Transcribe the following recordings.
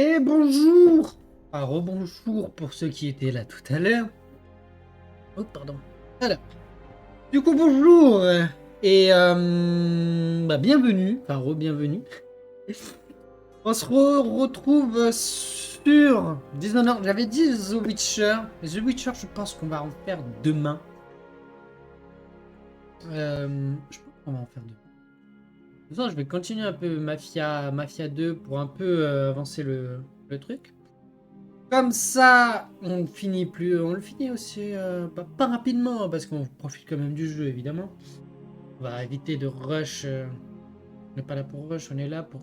Et bonjour! Ah, rebonjour pour ceux qui étaient là tout à l'heure. Oh, pardon. Alors, du coup, bonjour! Et bienvenue, enfin re-bienvenue. On se retrouve sur Dishonored. J'avais dit The Witcher. Mais The Witcher, je pense qu'on va en faire demain. Je pense qu'on va en faire demain. De toute façon, je vais continuer un peu Mafia 2 pour un peu avancer le truc. Comme ça, on le finit aussi, pas rapidement, parce qu'on profite quand même du jeu, évidemment. On va éviter de rush. On n'est pas là pour rush, on est là pour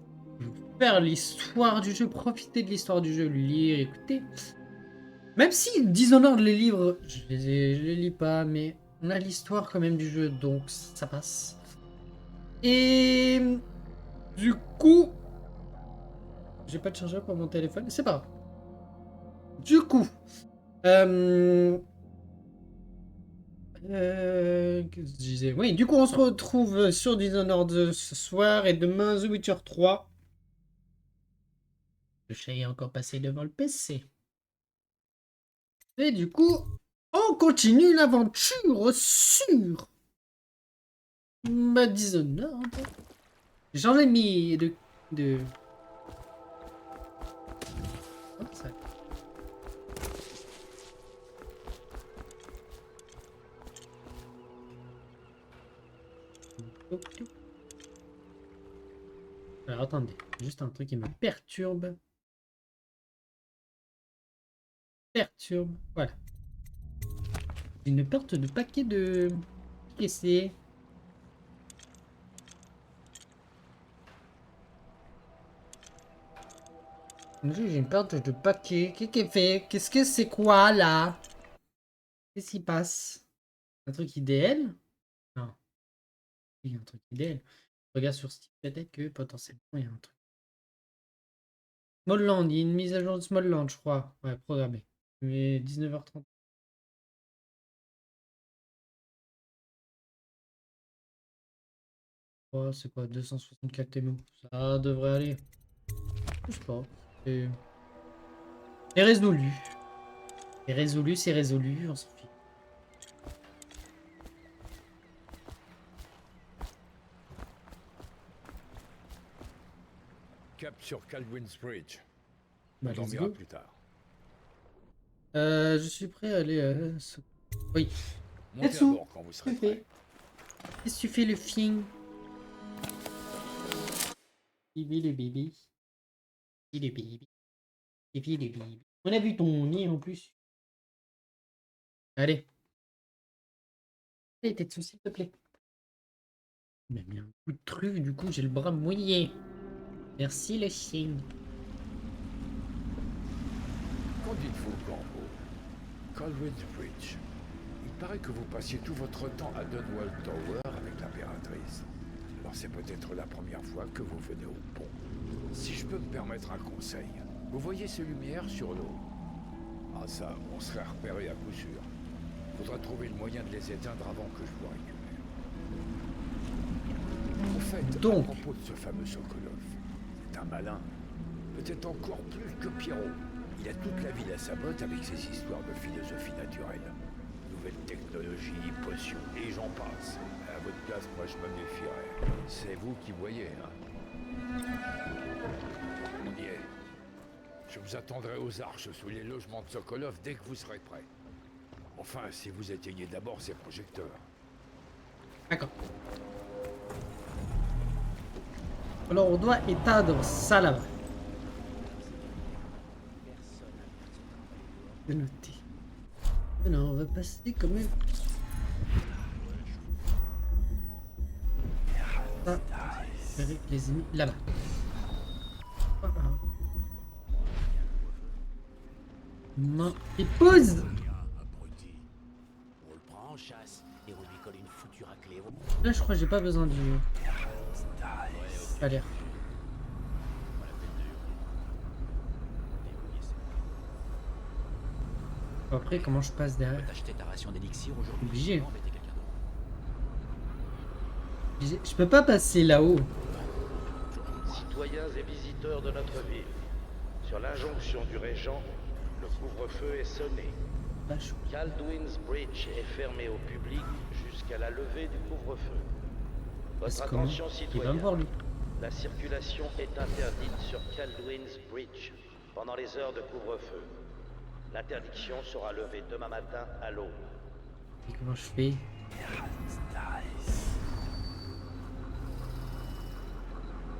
faire l'histoire du jeu, profiter de l'histoire du jeu, lire, écouter. Même si Dishonored, les livres, je les lis pas, mais on a l'histoire quand même du jeu, donc ça passe. Et du coup, j'ai pas de chargeur pour mon téléphone, c'est pas grave. Du coup, qu'est-ce que je disais? Oui, du coup, on se retrouve sur Dishonored ce soir et demain The Witcher 3. Le chat est encore passé devant le PC. Et du coup, on continue l'aventure sur Dishonored. J'en ai mis de... Oh, ça... Alors attendez, juste un truc qui me perturbe. Voilà. Une perte de paquet de... Qu'est-ce que c'est? J'ai une perte de paquet. Qu'est-ce qu'elle fait? Qu'est-ce que c'est quoi là? Qu'est-ce qui passe? Un truc idéal? Non. Il y a un truc idéal. Regarde sur Steam, peut-être que potentiellement il y a un truc. Smallland, il y a une mise à jour de Smallland, je crois. Ouais, programmé. Mais 19h30. Oh, c'est quoi? 264 MO. Ça devrait aller. Je sais pas. C'est résolu. C'est résolu, on s'en fiche. Cap sur Caldwin's Bridge. Bah, On let's dormira go. plus tard. Je suis prêt à aller... Oui. Montez à bord quand vous serez prêt. Qu'est-ce que tu fais, le film? Bibi le bébé. Bibi le bébé. Bibi le bébé. On a vu ton nez en plus. Allez. Allez, tête sous, s'il te plaît. Il m'a mis un coup de truffe, du coup j'ai le bras mouillé. Merci le chien. Qu'en dites-vous, Corbeau? Caldwin's Bridge. Il paraît que vous passiez tout votre temps à Dunwall Tower avec l'impératrice. Alors c'est peut-être la première fois que vous venez au pont. Si je peux me permettre un conseil, vous voyez ces lumières sur l'eau? Ah ça, on serait repéré à coup sûr. Faudra trouver le moyen de les éteindre avant que je vous récupère. Au fait, Donc, à propos de ce fameux Sokolov, c'est un malin. Peut-être encore plus que Pierrot. Il a toute la ville à sa botte avec ses histoires de philosophie naturelle. Nouvelles technologies, potions, et j'en passe. À votre place, moi je me méfierais. C'est vous qui voyez, hein. On y est. Je vous attendrai aux arches sous les logements de Sokolov dès que vous serez prêts. Enfin, si vous éteignez d'abord ces projecteurs. d'accord. Alors on doit éteindre ça là-bas. Je vais noter. Alors on va passer quand même. Ça, avec les ennemis là-bas. Main et pause. Là je crois que j'ai pas besoin du... Pas l'air. Après comment je passe derrière? Obligé. Je peux pas passer là-haut. Citoyens et visiteurs de notre ville, sur la l'injonction du régent, le couvre-feu est sonné. Vache. Kaldwin's Bridge est fermé au public jusqu'à la levée du couvre-feu. Parce Votre comment attention, il va citoyens. me voir lui. La circulation est interdite sur Kaldwin's Bridge pendant les heures de couvre-feu. L'interdiction sera levée demain matin à l'aube. Et comment je fais?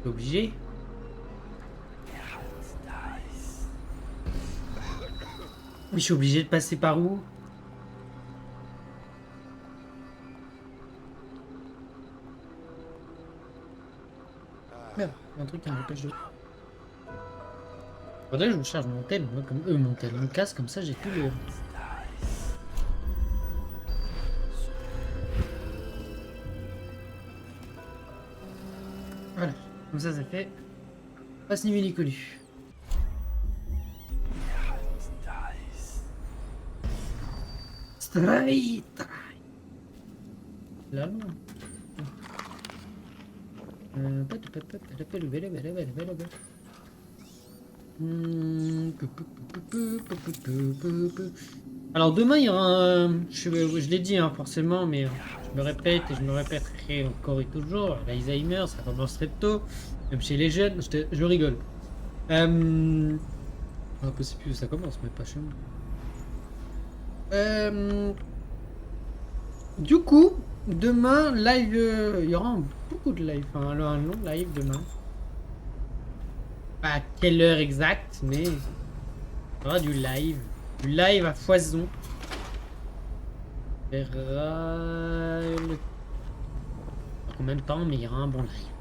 T'es obligé? Mais je suis obligé de passer par où? Merde, il y a un truc qui m'empêche de... Faudrait que je me charge mon tel, moi, comme eux, mon casque, comme ça j'ai tout le... Voilà, comme ça fait... Passe niveau inconnu. Straight. Là, non. Alors demain il y aura un... Je l'ai dit hein, forcément, mais je me répète et je me répéterai encore et toujours. L'Alzheimer, ça commence très tôt, même chez les jeunes. Je rigole. C'est plus ça commence, mais pas chez moi. Du coup, demain, live, il y aura beaucoup de live, enfin un long live demain. Pas à quelle heure exacte, mais il y aura du live à foison. On verra combien de temps, mais il y aura un bon live.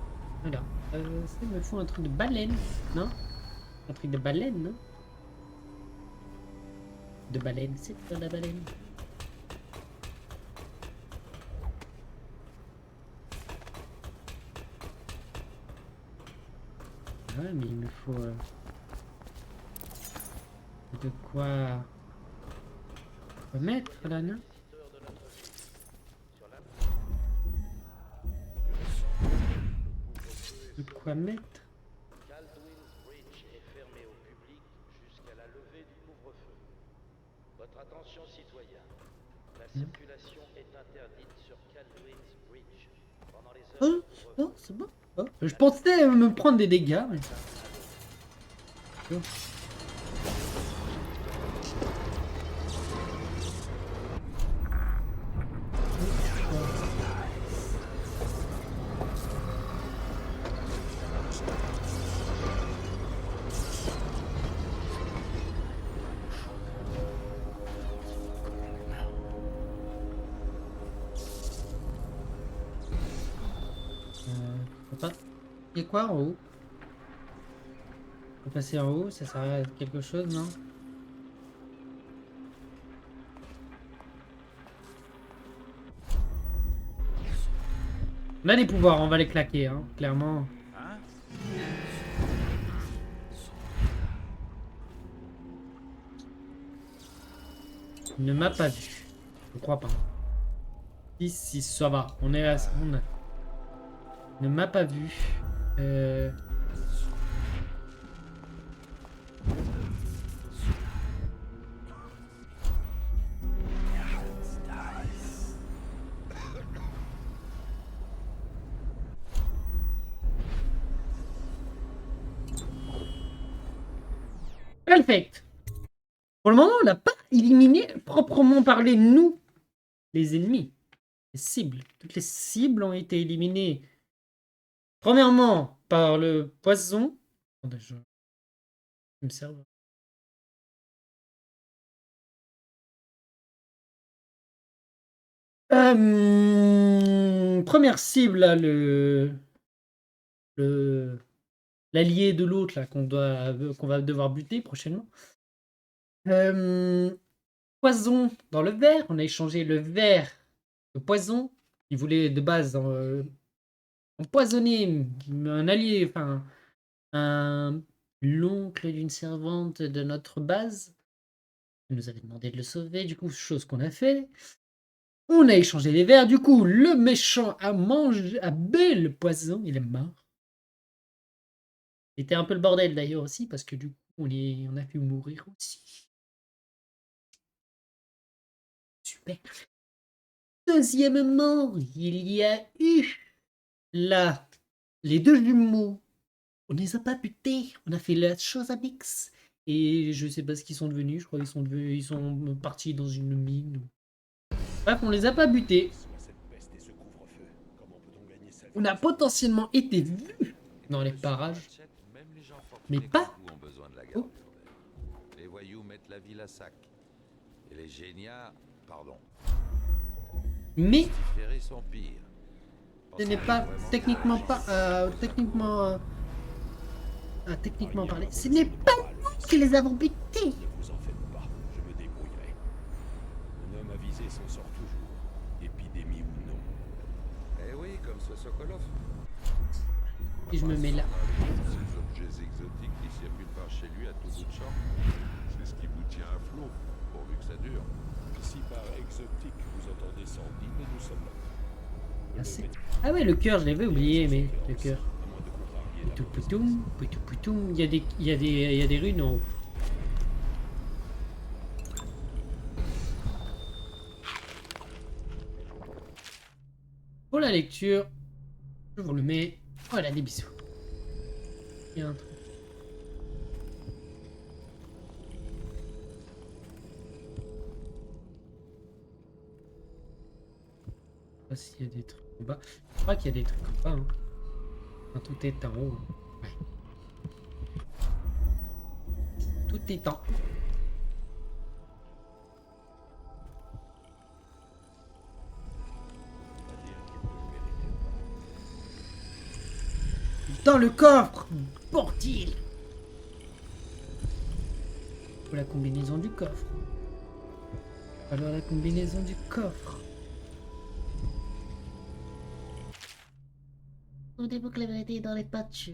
Voilà. Ça me faut un truc de baleine, non? Un truc de baleine, non? De baleine, c'est quoi la baleine? Ouais, mais il me faut de quoi mettre là, non? De quoi mettre? Kaldwin's Bridge est fermé au public jusqu'à la levée du couvre-feu. Votre attention, citoyens. La circulation est interdite sur Kaldwin's Bridge pendant les heures de couvre-feu. Non, c'est bon. Oh, je pensais me prendre des dégâts, mais... Oh. Il y a quoi en haut? On peut passer en haut, ça sert à quelque chose, non? On a des pouvoirs, on va les claquer, hein, clairement. Il ne m'a pas vu. Je crois pas. Si, ça va. On est à... Il ne m'a pas vu. Perfect. Pour le moment, on n'a pas éliminé, proprement parlé, nous, les ennemis. Les cibles. Toutes les cibles ont été éliminées. Premièrement, par le poison. Attendez, je me sers. Première cible, là, l'allié de l'autre, là, qu'on va devoir buter prochainement. Poison dans le verre. On a échangé le verre de poison. Il voulait de base empoisonner un allié, enfin l'oncle d'une servante de notre base. Il nous avait demandé de le sauver, du coup, chose qu'on a fait. On a échangé les verres, du coup, le méchant a bu le poison, il est mort. C'était un peu le bordel d'ailleurs aussi, parce que du coup, on a pu mourir aussi. Super. Deuxièmement, il y a eu là les deux jumeaux. On les a pas butés. On a fait la chose à mix. Et je sais pas ce qu'ils sont devenus. Je crois qu'ils sont devenus, ils sont partis dans une mine. Bref, on les a pas butés. On a potentiellement été vus dans les parages, mais pas. Oh. Les voyous mettent la ville à sac. Et les génias, pardon, Mais les sont pires. ce n'est pas techniquement techniquement parlé, ce n'est pas nous qui les avons butés. Ne vous en faites pas, je me débrouillerai. Un homme avisé s'en sort toujours, épidémie ou non. Eh oui, comme ce Sokolov. Et je me mets là. Ces objets exotiques qui circulent par chez lui à tout bout de champ. C'est ce qui vous tient à flot, pourvu que ça dure. Si par exotique vous entendez sordide, nous sommes là. Ah ouais, le cœur, je l'avais oublié, mais le cœur. À moins de contrarier la Poutou poutoum, poutou poutoum. Il y a des runes en haut. Pour la lecture, je vous le mets. Voilà, des bisous. Il y a un truc. Je sais pas s'il y a des trucs en bas. Je crois qu'il y a des trucs en bas. Hein. Enfin, tout est en haut. Ouais. Tout est en haut. Dans le coffre, bordel. Ou la combinaison du coffre. Alors la combinaison du coffre. Tout dépend que la vérité est dans les patchs.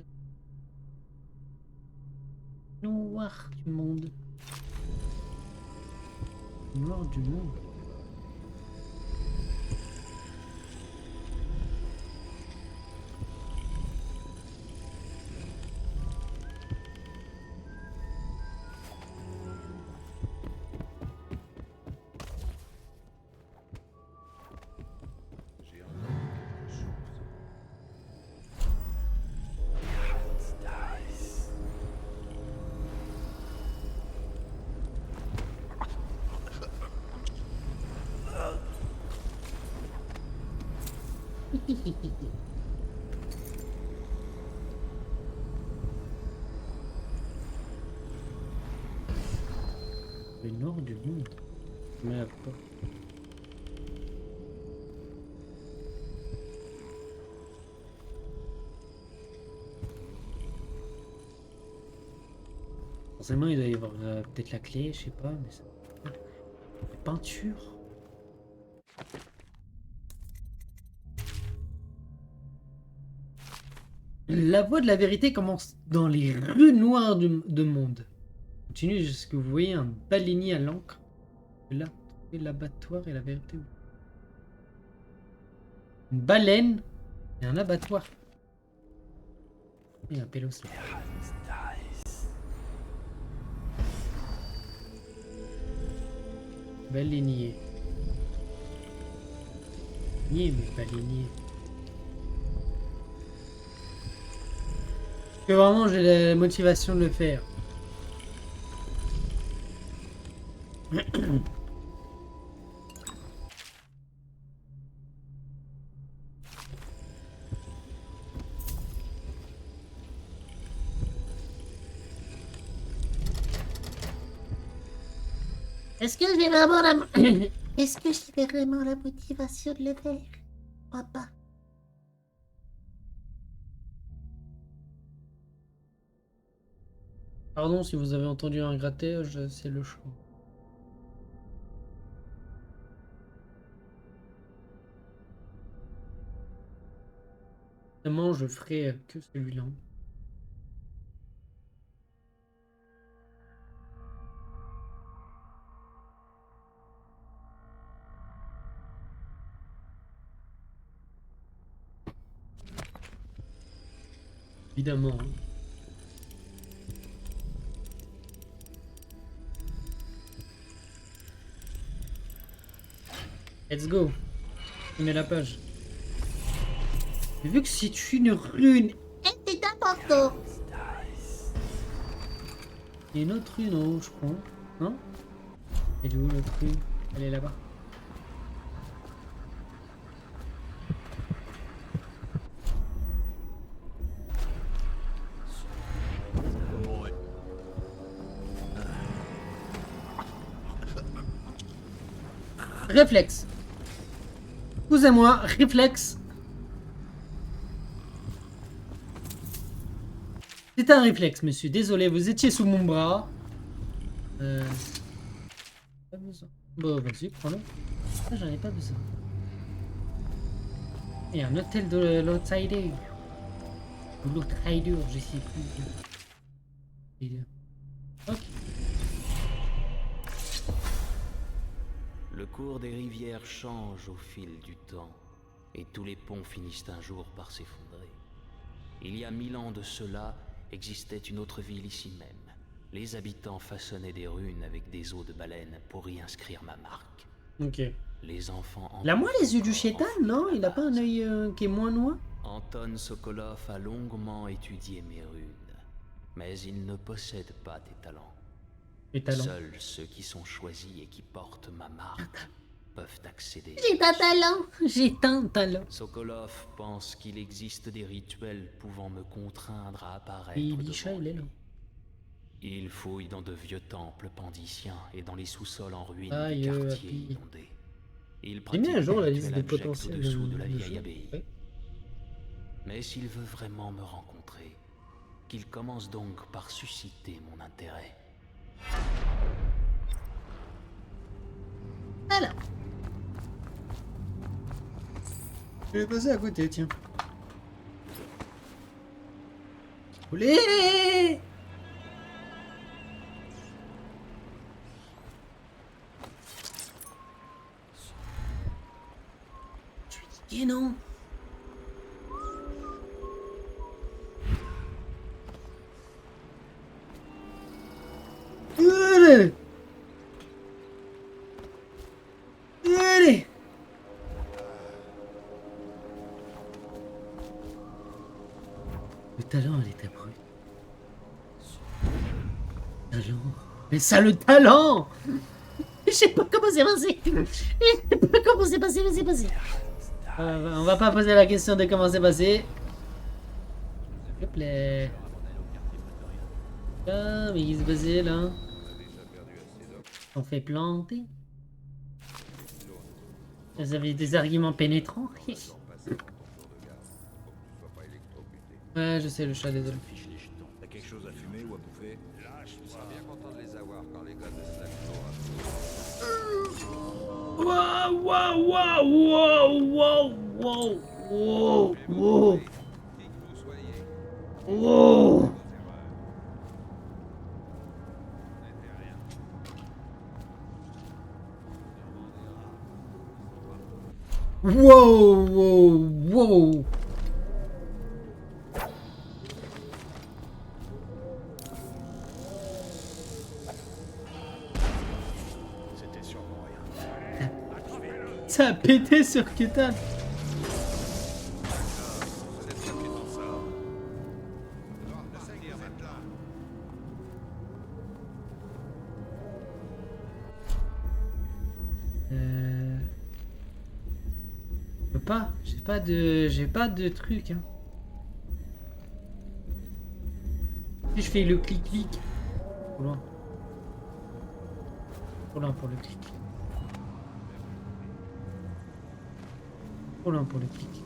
Noir du monde. Noir du monde. Le nord du monde. Merde. Forcément, il doit y avoir peut-être la clé, je sais pas, mais ça. La peinture. La voie de la vérité commence dans les rues noires de monde. Continue jusqu'à ce que vous voyez un baleinier à l'encre. Là, trouvez l'abattoir et la vérité. Une baleine et un abattoir. Il y a un pélos là. Baleinier. Mais baleinier. Que vraiment j'ai la motivation de le faire. Est-ce que j'ai vraiment la... Est-ce que j'ai vraiment la motivation de le faire? Je crois pas. Pardon si vous avez entendu un grattage, c'est le choix. Évidemment, je ferai que celui-là. Évidemment. Hein. Let's go. On met la page. J'ai vu que c'est une rune. C'est important. Il y a une autre rune en haut, je crois. Non? Elle est où l'autre rune? Elle est là-bas. Réflexe. Excusez-moi, réflexe. C'est un réflexe, monsieur. Désolé, vous étiez sous mon bras. Pas besoin. Bon, vas-y, prends-le. Ah, j'en ai pas besoin. Il y a un hôtel de l'Outsider. Ou l'Outsider, je sais plus. Ok. Le cours des rivières change au fil du temps, et tous les ponts finissent un jour par s'effondrer. Il y a 1000 ans de cela, existait une autre ville ici même. Les habitants façonnaient des runes avec des os de baleine pour y inscrire ma marque. Ok. Les enfants... Il a moins les yeux du chétan, non? Il a pas un œil qui est moins noir? Anton Sokolov a longuement étudié mes runes, mais il ne possède pas des talents. Les talents. Seuls ceux qui sont choisis et qui portent ma marque peuvent accéder. J'ai un talent. J'ai un talent. Sokolov pense qu'il existe des rituels pouvant me contraindre à apparaître Et devant Elisha, il est là. lui. Il fouille dans de vieux temples pandiciens et dans les sous-sols en ruine Aïe, des quartiers Happy. inondés. Il J'ai mis à pratique jour la des liste des rituels abjects potentiels au-dessous de la de vieille jeu. abbaye. Ouais. Mais s'il veut vraiment me rencontrer, qu'il commence donc par susciter mon intérêt. Alors, Je vais passer à côté, tiens. Olé! Je suis dit non. Allez! Allez! Le talent, elle était brute. Talent. Mais ça, le talent! je sais pas comment c'est passé. Je sais pas comment c'est passé, mais c'est passé. On va pas poser la question de comment c'est passé. S'il te plaît. Ah, mais qu'est-ce qui s'est passé là? On fait planter. Vous avez des arguments pénétrants. Ouais, je sais, le chat, désolé. T'as quelque chose à fumer ou à bouffer? Je serais bien content de les avoir quand les gars de Slack Waouh, waouh, waouh, waouh, waouh, waouh, waouh, Qui que vous soyez, waouh. Wow, wow, wow. C'était sûrement rien. Ça a pété sur Kutan. vous êtes capé dans ça. Non, laisse dire maintenant. Je peux pas. J'ai pas de truc. Hein. Si je fais le clic-clic. Trop loin. Trop loin pour le clic. Trop loin pour le clic.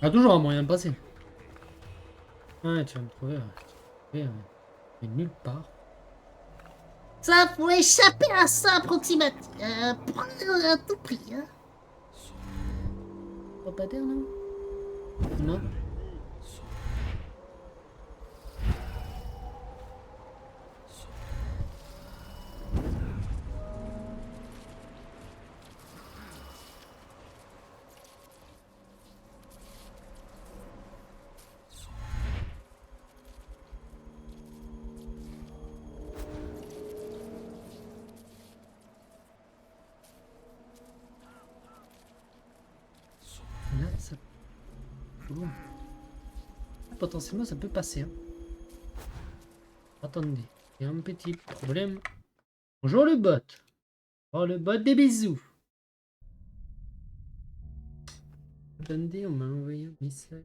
Il y a toujours un moyen de passer. Ouais, tu vas me trouver. Mais nulle part. Ça, faut échapper à ça, approximatif. Prendre à tout prix, hein. Faut pas dire non? Non? Bon. Potentiellement, ça peut passer. Hein. Attendez, il y a un petit problème. Bonjour le bot. Oh, le bot des bisous. Attendez, on m'a envoyé un message.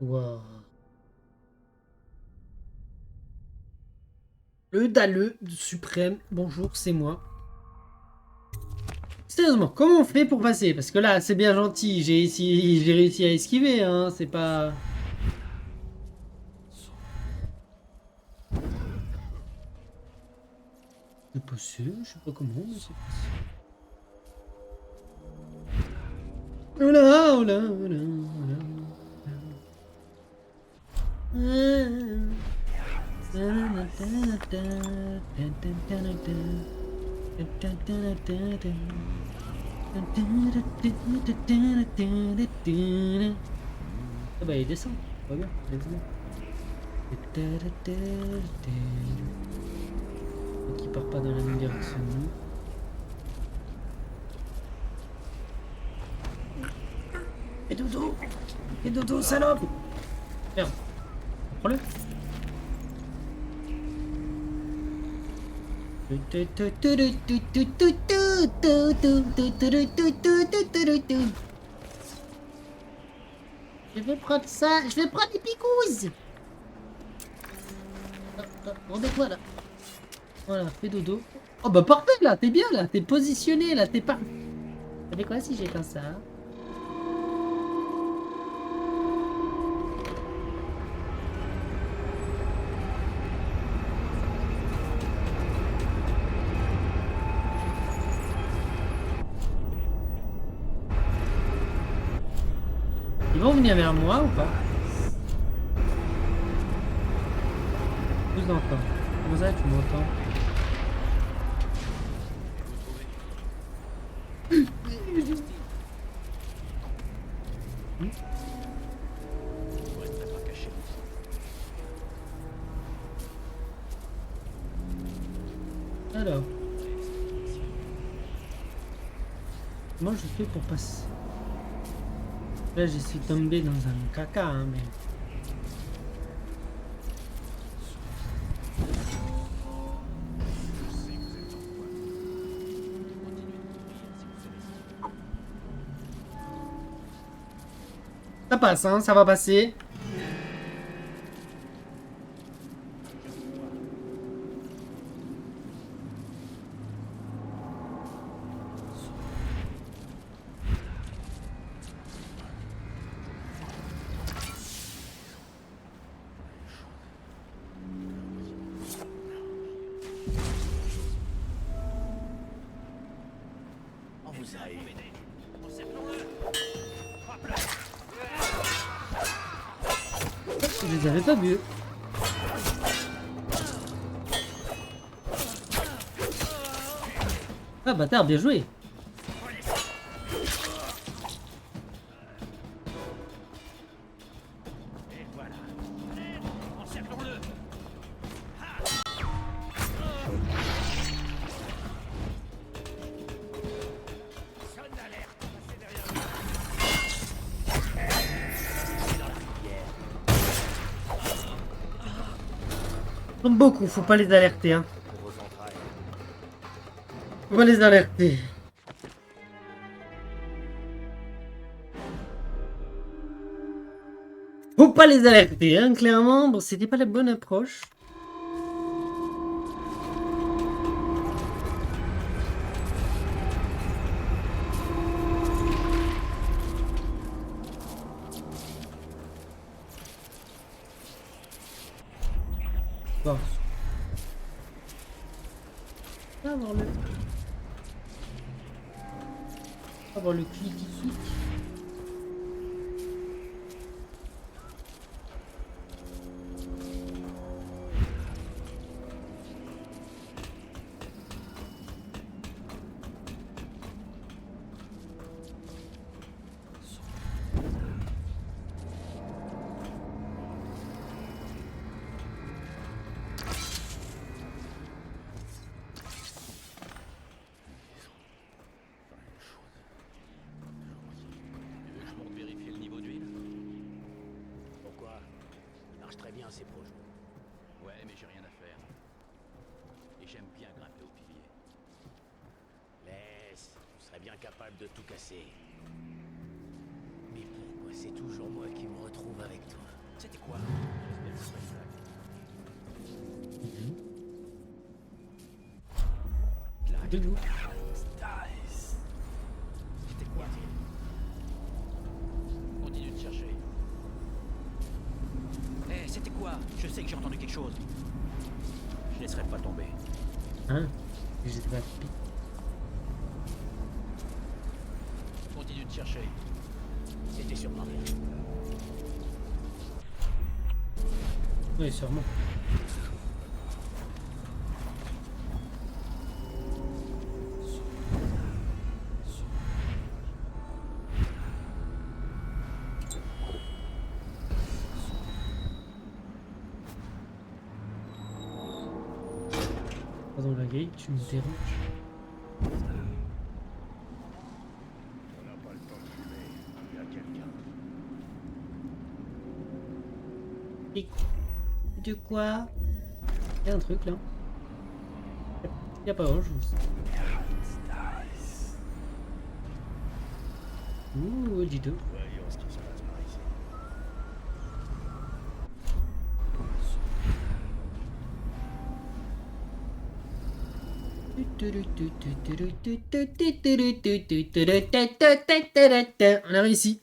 Wow. Le Dalleux suprême, bonjour, c'est moi. Sérieusement, comment on fait pour passer? Parce que là, c'est bien gentil, j'ai réussi à esquiver, hein, c'est pas... C'est possible, je sais pas comment, mais c'est possible. Oh là, oh là, oh là, oh là. Ah bah il descend, va bien, let's go. Qui part pas dans la même direction. Et dodo, salope. Merde. Prends-le. Je vais prendre ça. Je vais prendre des picouzes. Rendez-toi là. Voilà, fais dodo. Oh bah parfait là, t'es bien là, t'es positionné là, t'es pas... Vous savez quoi si j'ai comme ça? Ils vont venir vers moi ou pas? Je vous entends. Comment ça tu m'entends? Alors. Comment je fais pour passer? Là, je suis tombé dans un caca, hein, mais... Ça passe, hein, ça va passer. Je les avais pas vus. Ah bâtard, bien joué. Beaucoup, faut pas les alerter, hein. Faut pas les alerter. Faut pas les alerter, hein, clairement. Bon, c'était pas la bonne approche. Bon. Avoir le clic. bien ces projets. Ouais, mais j'ai rien à faire. Et j'aime bien grimper au pilier. Laisse, tu serais bien capable de tout casser. Mais pourquoi c'est toujours moi qui me retrouve avec toi? C'était quoi? De nous. C'était quoi? Continue de chercher. Eh, c'était quoi? Je sais que j'ai entendu quelque chose. Je laisserai pas tomber. Hein? J'étais pas pipi. Continue de chercher. C'était sûrement rien. Oui, sûrement. Pas dans la grille, tu me déranges. On n'a pas le temps de fumer. Il y a quelqu'un. De quoi? Il y a un truc là. Il y a pas grand chose. Ouh, dis donc. Voyons ce qui se passe par ici. On a réussi.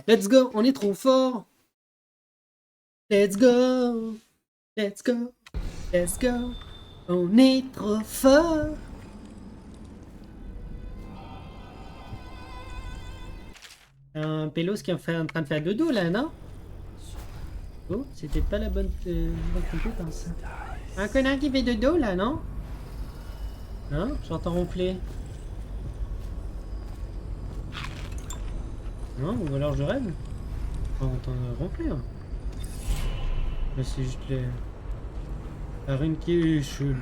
Let's go, on est trop fort. Let's go. Let's go. Let's go. On est trop fort. Un pélos qui est en train de faire dodo là, non? Oh, c'était pas la bonne compétence. Un connard qui fait dodo là, non? Hein? J'entends ronfler. Non? Ou alors je rêve? On entend ronfler. Hein. Mais c'est juste les... la rune qui est chelou.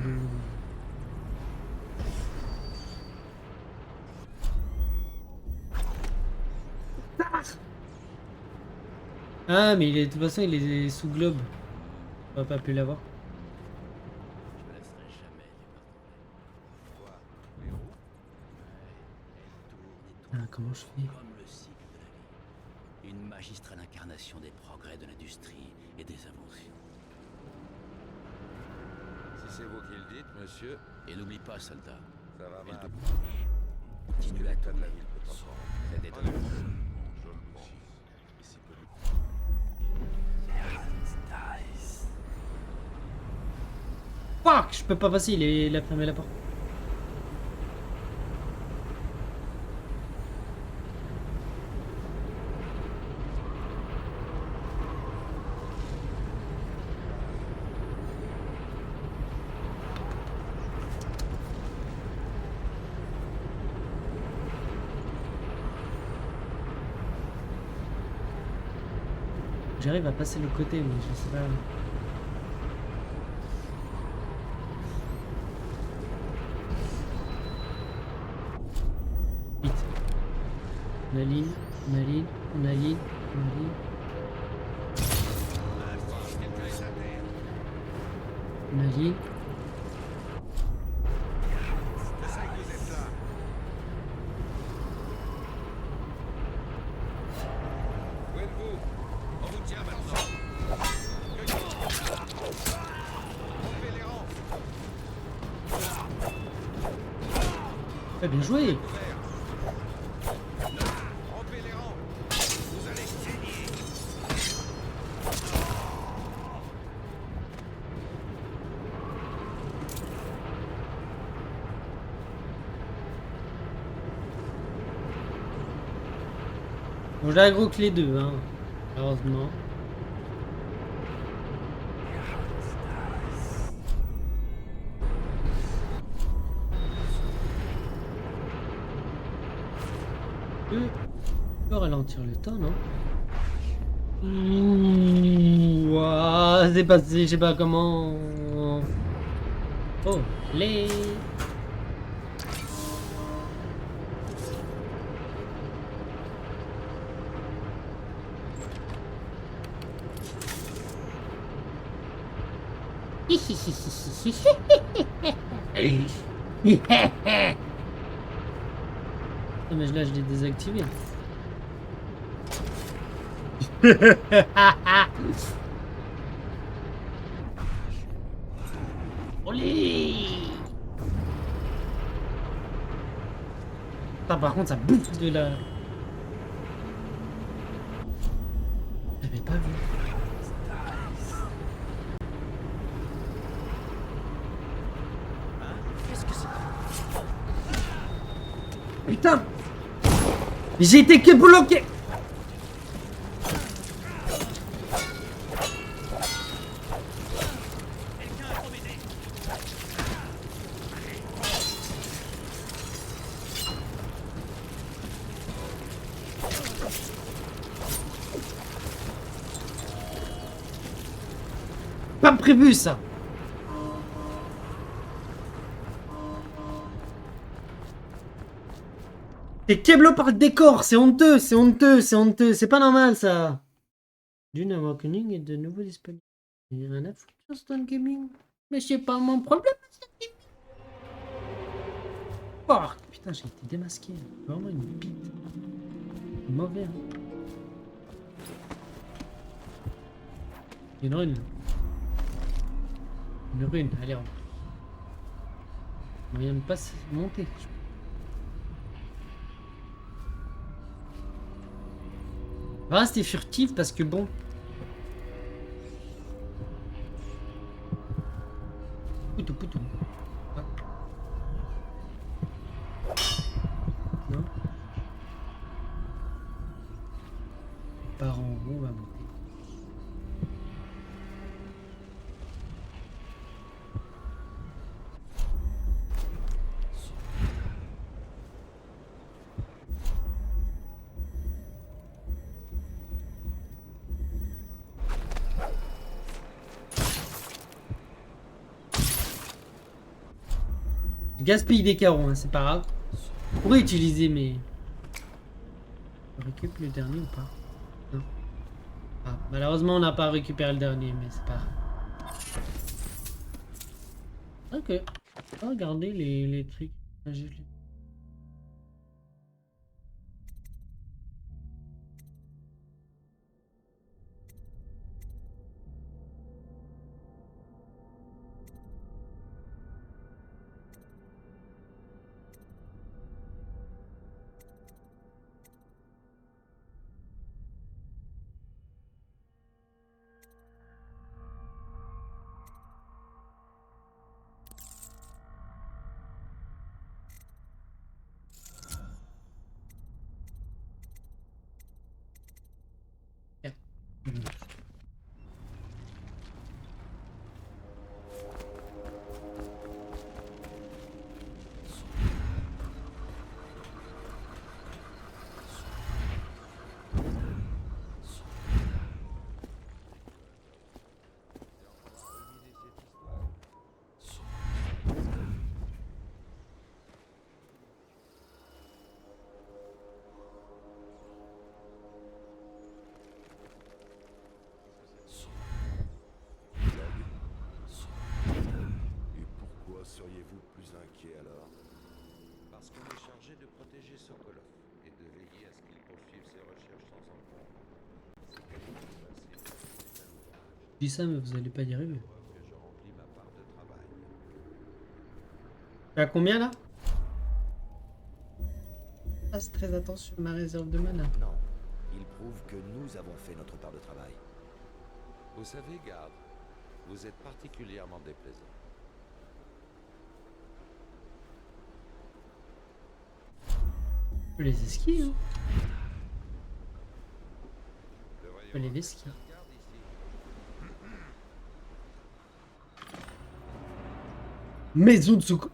Ah, mais il est, de toute façon, il est sous globe. On va pas pu l'avoir. Je me laisserai jamais les Quoi? Les roues? Elle tourne et tourne. Ah, comment je fais? Comme le cycle de la vie. Une magistrale incarnation des progrès de l'industrie et des inventions. Si c'est vous qui le dites, monsieur, Et n'oublie pas, soldat, ça va elle mal. te continue à L'état de la tourner. ville peut pas prendre. C'est étonnant. Je le pense. Ici peut nous... Fuck! Je peux pas passer, il a fermé la porte. J'arrive à passer le côté, mais je sais pas. Vite. On aligne, on aligne, on aligne, on aligne. On aligne. Où êtes-vous? On vous tient maintenant. Rompez les rangs. Ah, bien joué! Rompez les rangs. Vous allez saigner. Bon, j'ai aggro que les deux, hein. Heureusement. Je peux ralentir le temps, non? Ouah, c'est passé, je sais pas comment. Oh, les. Non mais là je l'ai désactivé. Olé! Ah, par contre ça bouffe de la... J'avais pas vu. Putain! J'ai été que bloqué! Pas prévu ça! T'es keblo par le décor, c'est honteux, c'est honteux, c'est honteux, c'est pas normal ça. Dune Awakening est de nouveau disponible. Il y a rien à foutre sur Stone Gaming. Mais c'est pas mon problème, Stone Gaming. Oh, putain, j'ai été démasqué. Vraiment une bite. Mauvais. Hein. Une rune. Une rune, allez, on. Moyen de pas monter. On va rester furtif parce que bon. Poutou poutou. Ah. Non. Par en haut, on va monter. Gaspille des carreaux, hein, c'est pas grave. On pourrait utiliser mes... On récupère le dernier ou pas? Non. Ah, malheureusement on n'a pas récupéré le dernier, mais c'est pas grave. Ok. Regardez les trucs. Ah, Et pourquoi seriez-vous plus inquiet alors? Parce qu'on est chargé de protéger Sokolov et de veiller à ce qu'il poursuive ses recherches sans encombre. C'est quelque chose d'assez Je dis ça, mais vous allez pas y arriver. que je remplis ma part de travail. T'as combien là? Fasse très attention à ma réserve de mana. Non. Il prouve que nous avons fait notre part de travail. Vous savez, garde, vous êtes particulièrement déplaisant. Je peux les esquiver, hein. Devriez Je peux les esquiver. garde ici. Maison de Souko.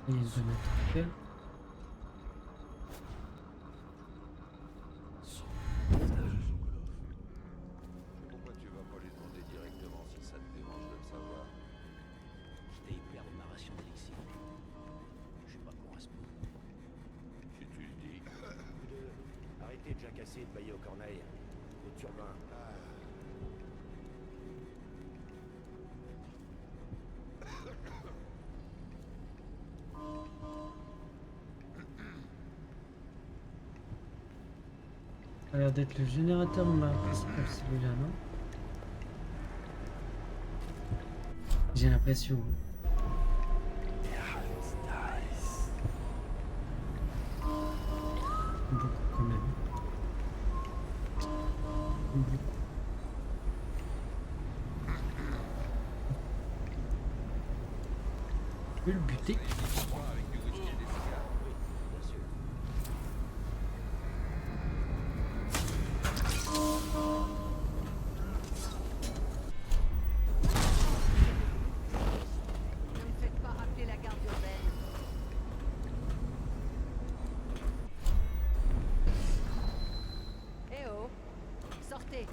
Il y a une fenêtre. Pourquoi tu vas pas lui demander directement si ça te dérange de le savoir? Je t'ai déjà cassé de bailler aux corneilles. Les turbins. Ça a l'air d'être le générateur principal, celui-là, non? J'ai l'impression. Beaucoup quand même. Beaucoup. Je peux le buter. Ne me faites pas rappeler la garde urbaine. Eh oh, sortez.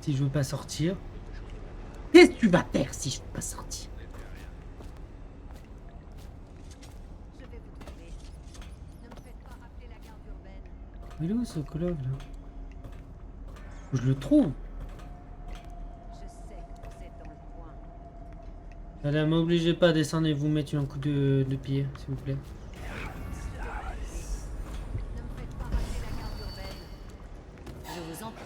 Si je veux pas sortir. Qu'est-ce que tu vas faire si je veux pas sortir? Je vais vous trouver. Ne me faites pas rappeler la garde urbaine. Il est où ce Sokolov là? Faut que je le trouve. Je sais que vous êtes dans le coin. Allez, m'obligez pas à descendre et vous mettre un coup de pied, s'il vous plaît. Ne me faites pas rappeler la garde urbaine. Je vous en prie.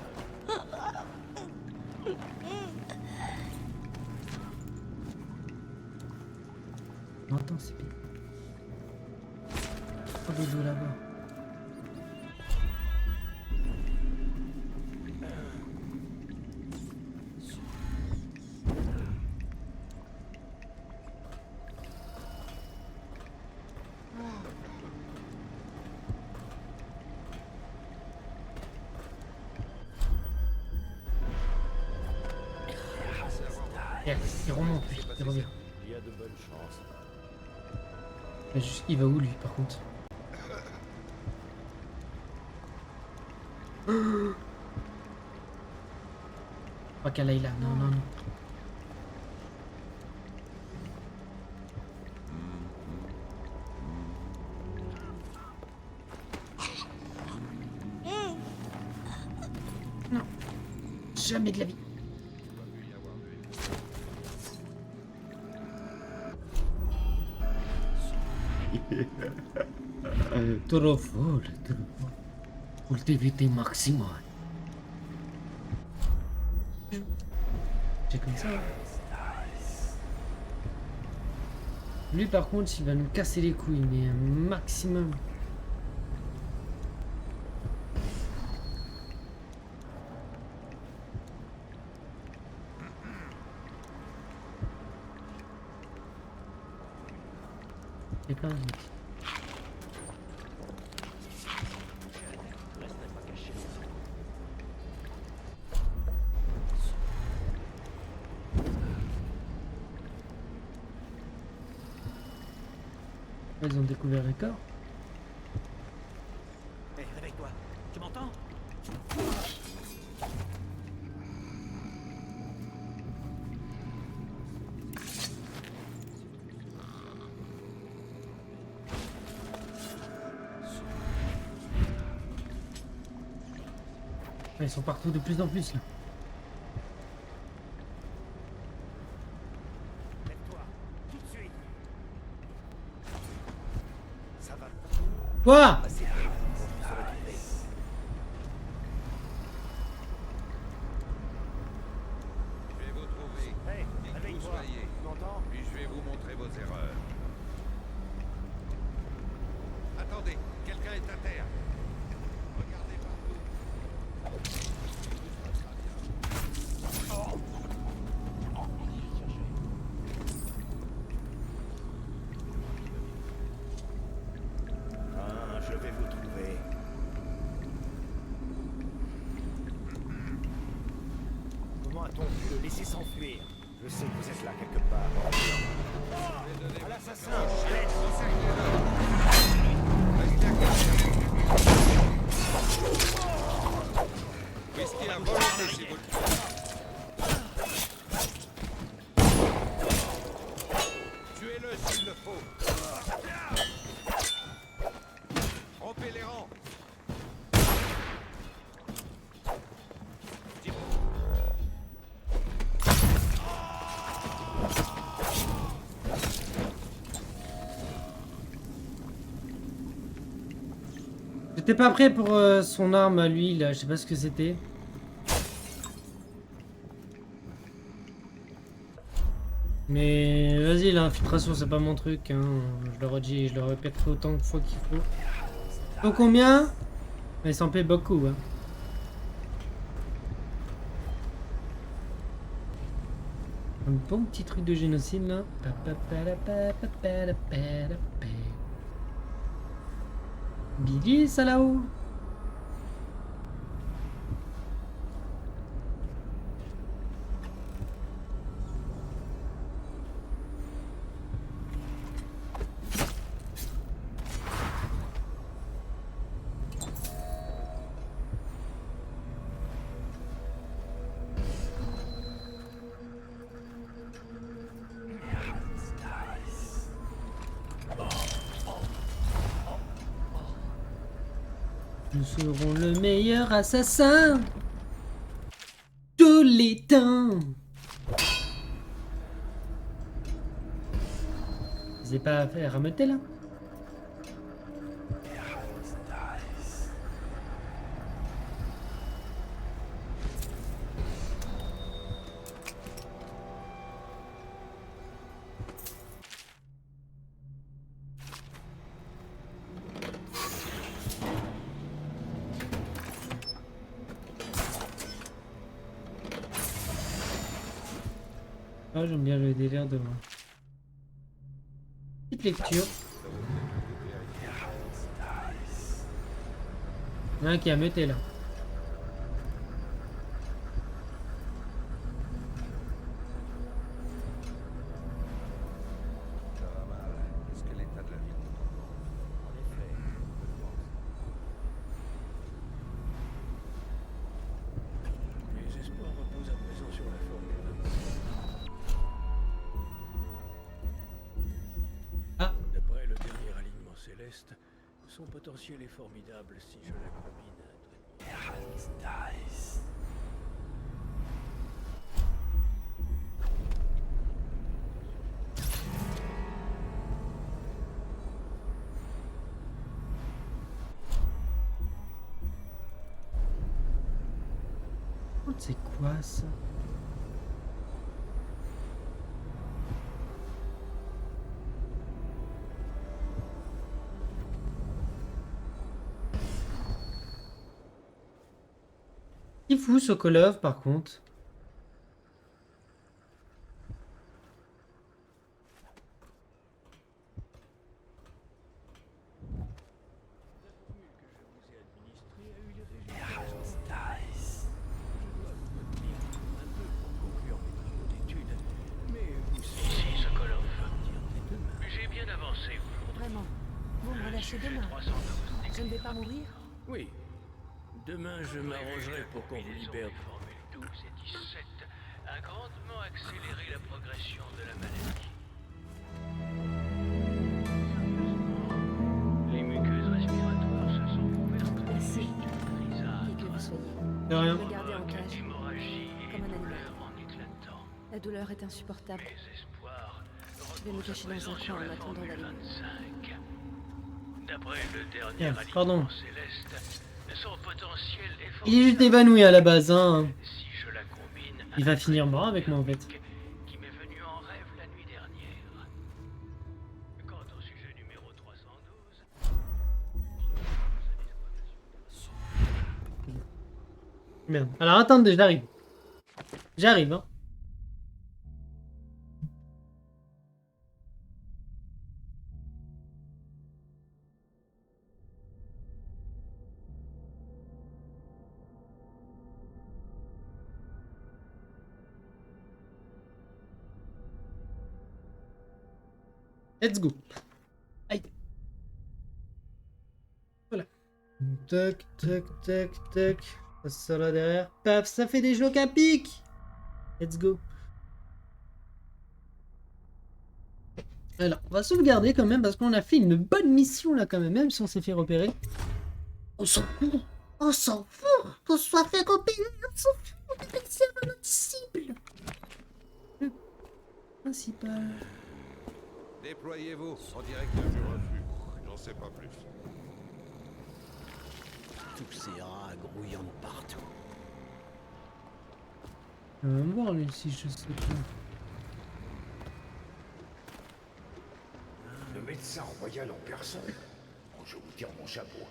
Non, attends, c'est bien. Oh, des dos là-bas. Il remonte, lui, il revient. Il y a de bonnes chances. Il va où lui par contre? Pas qu'à Layla, non, non, non. Non, jamais de la vie. Trop fort, trop fort. Ultimité maximale. C'est comme ça. Lui par contre il va nous casser les couilles, mais un maximum. C'est pas un mec. Ils ont découvert les corps. Hé, réveille-toi. Tu m'entends? Ils sont partout de plus en plus là. Lève-toi. Tout de suite. Ça va. Quoi? Passer. On se retrouver. Je vais vous trouver. Hé, Qui que vous réveille-toi. soyez. Tu m'entends? Puis je vais vous montrer vos erreurs. Attendez, quelqu'un est à terre. Regardez partout. Ah, je vais vous trouver. Comment a-t-on pu le laisser s'enfuir? Je sais que vous êtes là quelque part. À l'assassin! À l'aide! Whisky à volonté, s'il vous plaît. Tuez-le s'il le faut. J'étais pas prêt pour son arme à lui, là. Je sais pas ce que c'était. Mais vas-y, l'infiltration, c'est pas mon truc. Hein. Je le redis, je le répète autant de fois qu'il faut. Donc combien? Mais ça en paie beaucoup. Hein. Un bon petit truc de génocide là. Billy, ça là-haut. Nous serons le meilleur assassin de les temps. Vous n'avez pas à faire rameuter là? Ah, j'aime bien le délire de moi. Petite lecture. Il y en a un qui a meuté là. Ça va mal. Qu'est-ce que l'état de la ville nous demande? En effet, je pense. Les espoirs reposent à présent sur la Formule 1. Ah. D'après le dernier alignement céleste, son potentiel est formidable si je la combine à C'est quoi ça? Il est fou Sokolov par contre. Ici, Sokolov. J'ai bien avancé aujourd'hui. Vraiment. Vous me relâchez Sujet demain. 312 Je ne vais pas mourir? Oui. Demain, je m'arrangerai pour qu'on vous libère. Formule 12 et 17 a grandement accéléré la progression de la maladie. Les muqueuses respiratoires se sont ouvertes. Merci. Grisâtres. Qui que vous soyez. De rien. Me garder en cage. Hémorragie et Comme un animal. douleur en éclatant. La douleur est insupportable. Les espoirs Je vais me cacher dans un coin en attendant d'aller. 25. D'après le dernier Merde, alignement pardon. céleste, son potentiel est Il est juste évanoui à la base, hein. Si je la combine Il va finir mort avec moi en fait. qui m'est venu en rêve la nuit dernière. Quant au sujet numéro 312, Merde. Alors attendez, j'arrive. J'arrive, hein. Let's go. Aïe. Voilà. Tac, tac, tac, tac. Ça là derrière. Paf, ça fait des chocs à pic. Let's go. Alors, on va sauvegarder quand même parce qu'on a fait une bonne mission là quand même si on s'est fait repérer. On s'en fout. On s'en fout. Qu'on soit fait repérer, on s'en fout. On est réussi à notre cible. Principal. Déployez-vous en direction du refuge. J'en sais pas plus. Tous ces rats grouillant de partout. On va me voir lui si je sais pas. Le médecin royal en personne. Bon, je vous tire mon chapeau.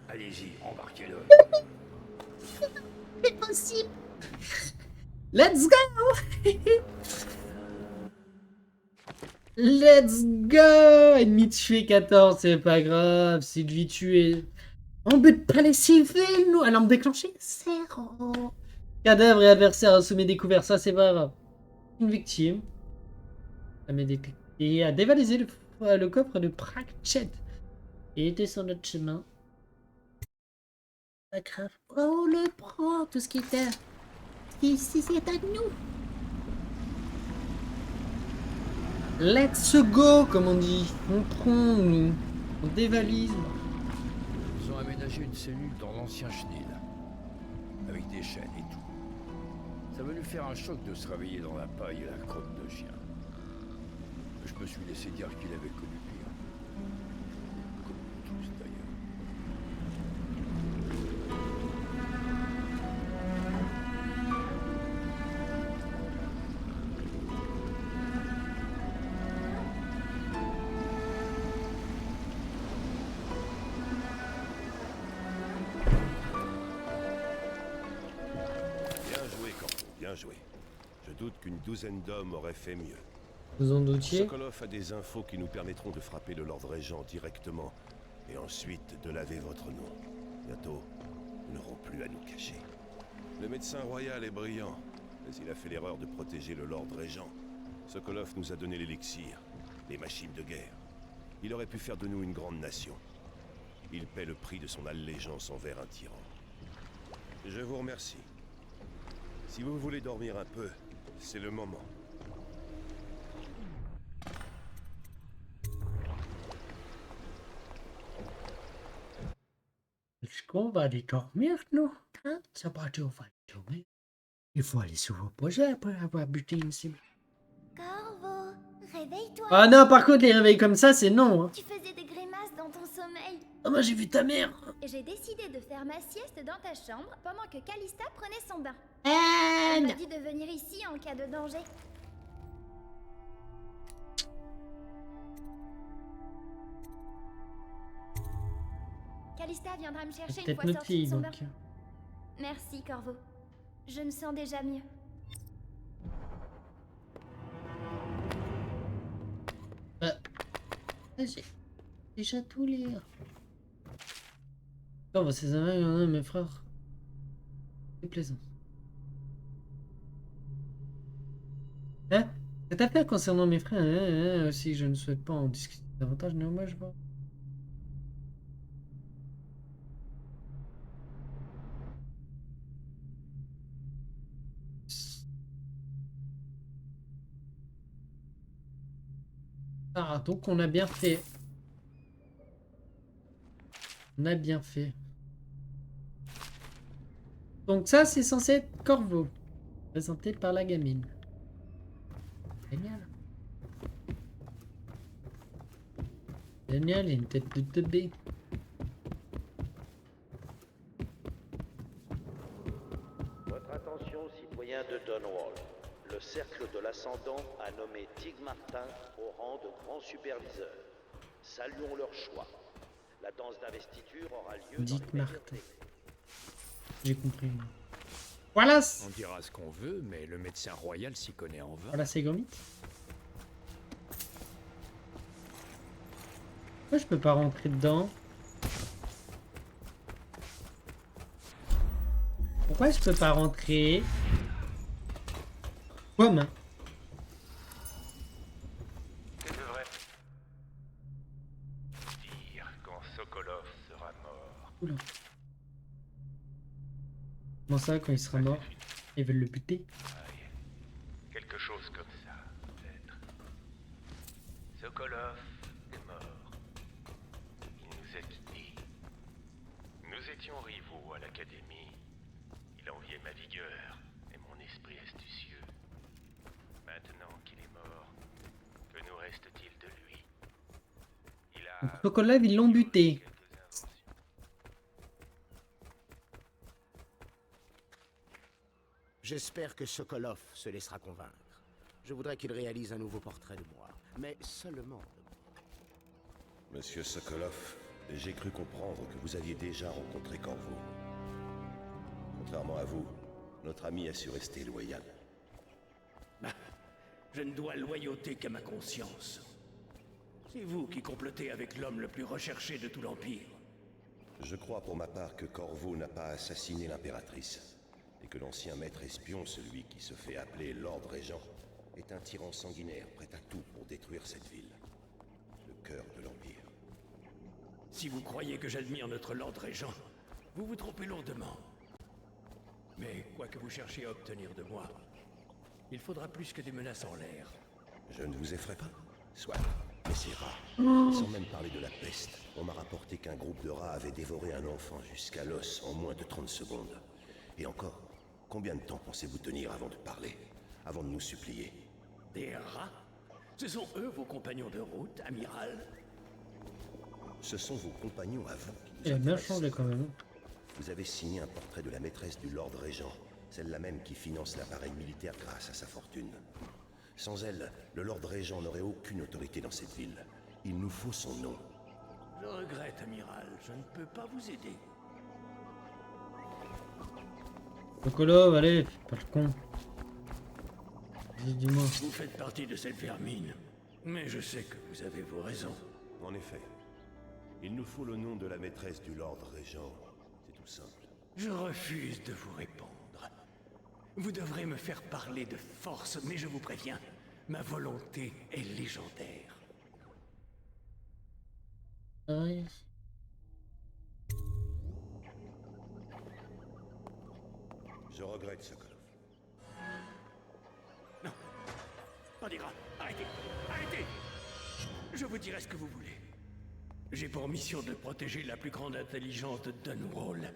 Allez-y, embarquez-le. C'est possible. Let's go. Let's go. Ennemi tué 14, c'est pas grave. Sylvie tué. On bute pas les civils, nous. Alarme déclenchée. 0. Cadavre et adversaire assommé découvert, ça c'est pas grave. Une victime. Et a dévalisé le coffre de Pratchett. Et était sur notre chemin. Pas grave. Oh, le prend, tout ce qui était. Ici, c'est à nous. Let's go, comme on dit. On prend, nous. On dévalise. Ils ont aménagé une cellule dans l'ancien chenil. Avec des chaînes et tout. Ça va lui faire un choc de se réveiller dans la paille et la crotte de chien. Je me suis laissé dire qu'il avait connu pire. Comme nous tous d'ailleurs. Bien joué, Corpo, bien joué. Je doute qu'une douzaine d'hommes auraient fait mieux. Vous en doutiez? Sokolov a des infos qui nous permettront de frapper le Lord Régent directement et ensuite de laver votre nom. Bientôt, nous n'aurons plus à nous cacher. Le médecin royal est brillant, mais il a fait l'erreur de protéger le Lord Régent. Sokolov nous a donné l'élixir, les machines de guerre. Il aurait pu faire de nous une grande nation. Il paie le prix de son allégeance envers un tyran. Je vous remercie. Si vous voulez dormir un peu, c'est le moment. Est-ce qu'on va aller dormir, nous? Hein? Ça va, on va dormir. Il faut aller se reposer après avoir buté une cible. Corvo, réveille-toi. Ah non, par contre, les réveils comme ça, c'est non. Hein. Tu faisais des grimaces dans ton sommeil. Ah, moi, j'ai vu ta mère. J'ai décidé de faire ma sieste dans ta chambre pendant que Calista prenait son bain. Elle Elle m'a dit de venir ici en cas de danger. Calista viendra me chercher une Peut-être fois notre sortie de fille, son donc. bain. Merci, Corvo. Je me sens déjà mieux. J'ai déjà tout lire. Oh, bah, c'est ça, mes frères. C'est plaisant. Hein? Cette affaire concernant mes frères, aussi, je ne souhaite pas en discuter davantage, néanmoins, je vois. Ah, donc on a bien fait. On a bien fait. Donc ça, c'est censé être Corvo, présenté par la gamine. Génial. Génial, il y a une tête de teubé. Votre attention, citoyens de Dunwall. Le cercle de l'ascendant a nommé Tig Martin au rang de grand superviseur. Saluons leur choix. La danse d'investiture aura lieu Dick dans les meilleurs Martin. délais. J'ai compris. Voilà. On dira ce qu'on veut, mais le médecin royal s'y connaît en vin. Voilà, c'est Gambit. Pourquoi je peux pas rentrer dedans? Pourquoi je peux pas rentrer? Comme? Je devrais dire quand Sokolov sera mort. Oula. Comment ça, quand il sera mort? Ils veulent le buter? Quelque chose comme ça, peut-être. Sokolov est mort. Il nous a quittés. Nous étions rivaux à l'académie. Il enviait ma vigueur et mon esprit astucieux. Maintenant qu'il est mort, que nous reste-t-il de lui? Il a... Donc, Sokolov, ils l'ont buté. quelques inventions. J'espère que Sokolov se laissera convaincre. Je voudrais qu'il réalise un nouveau portrait de moi, mais seulement de moi. Monsieur Sokolov, j'ai cru comprendre que vous aviez déjà rencontré Corvo. Contrairement à vous, notre ami a su rester loyal. Bah, je ne dois loyauté qu'à ma conscience. C'est vous qui complotez avec l'homme le plus recherché de tout l'Empire. Je crois pour ma part que Corvo n'a pas assassiné l'impératrice, et que l'ancien maître espion, celui qui se fait appeler Lord Régent, est un tyran sanguinaire prêt à tout pour détruire cette ville. Le cœur de l'Empire. Si vous croyez que j'admire notre Lord Régent, vous vous trompez lourdement. Mais quoi que vous cherchiez à obtenir de moi, il faudra plus que des menaces en l'air. Je ne vous effraie pas? Soit. Mais c'est rare. Sans même parler de la peste, on m'a rapporté qu'un groupe de rats avait dévoré un enfant jusqu'à l'os en moins de 30 secondes. Et encore, combien de temps pensez-vous tenir avant de parler? Avant de nous supplier? Des rats? Ce sont eux vos compagnons de route, amiral? Ce sont vos compagnons à vous qui nous Il a bien intéressent. changé quand même. Vous avez signé un portrait de la maîtresse du Lord Régent, celle-là même qui finance l'appareil militaire grâce à sa fortune. Sans elle, le Lord Régent n'aurait aucune autorité dans cette ville. Il nous faut son nom. Je regrette, amiral, je ne peux pas vous aider. Sokolov, allez, fais pas le con. Vas-y, dis-moi. Vous faites partie de cette vermine, mais je sais que vous avez vos raisons. En effet, il nous faut le nom de la maîtresse du Lord Régent. C'est tout simple. Je refuse de vous répondre. Vous devrez me faire parler de force, mais je vous préviens, ma volonté est légendaire. Ouais. Je regrette, Sokolov. Non, pas des rats. Arrêtez, arrêtez. Je vous dirai ce que vous voulez. J'ai pour mission de protéger la plus grande intelligence de Dunwall.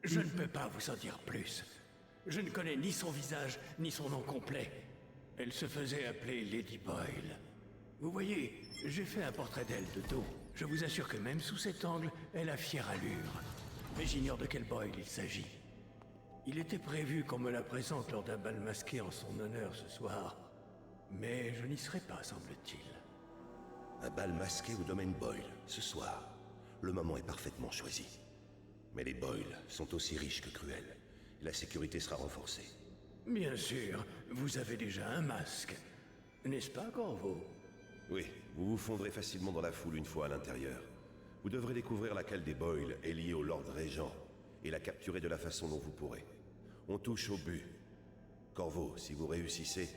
Je ne peux pas vous en dire plus. Je ne connais ni son visage, ni son nom complet. Elle se faisait appeler Lady Boyle. Vous voyez, j'ai fait un portrait d'elle de dos. Je vous assure que même sous cet angle, elle a fière allure. Mais j'ignore de quel Boyle il s'agit. Il était prévu qu'on me la présente lors d'un bal masqué en son honneur ce soir. Mais je n'y serai pas, semble-t-il. Un bal masqué au domaine Boyle, ce soir. Le moment est parfaitement choisi. Mais les Boyle sont aussi riches que cruels. La sécurité sera renforcée. Bien sûr, vous avez déjà un masque. N'est-ce pas, Corvo? Oui, vous vous fondrez facilement dans la foule une fois à l'intérieur. Vous devrez découvrir laquelle des Boyle est liée au Lord Régent et la capturer de la façon dont vous pourrez. On touche au but. Corvo, si vous réussissez,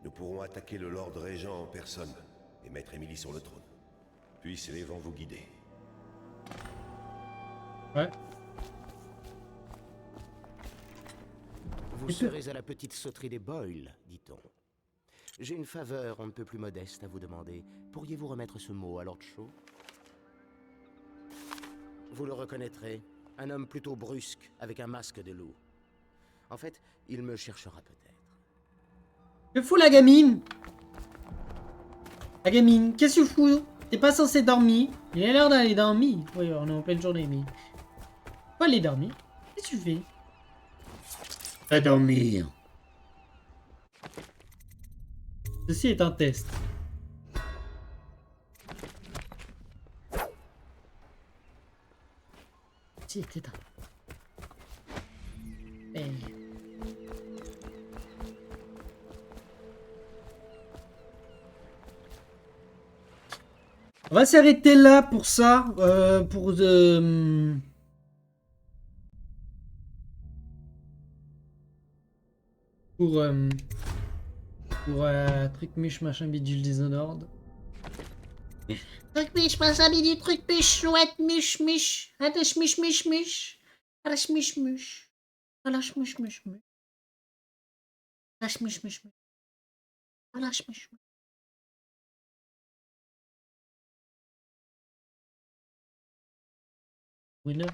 nous pourrons attaquer le Lord Régent en personne et mettre Emily sur le trône. Puissent les vents vous guider. Ouais. Vous serez à la petite sauterie des Boyle, dit-on. J'ai une faveur on ne peut plus modeste à vous demander. Pourriez-vous remettre ce mot à Lord Shaw? Vous le reconnaîtrez, un homme plutôt brusque, avec un masque de loup. En fait, il me cherchera peut-être. Que fout la gamine? La gamine, qu'est-ce que tu fous? T'es pas censé dormir? Il a l'air d'aller dormir. Oui, on est en pleine journée, mais... Pas aller dormir. Qu'est-ce que tu fais? Va dormir. Ceci est un test. Si, c'est un... Hey. On va s'arrêter là pour ça, truc miche machin bidule Dishonored. Truc miche, ma ami du truc miche, chouette, miche, miche. Allez, miche, miche, miche. Allez, miche, miche. Allez, miche, miche, miche. Allez, miche, miche, miche. Allez, miche, miche. Winner.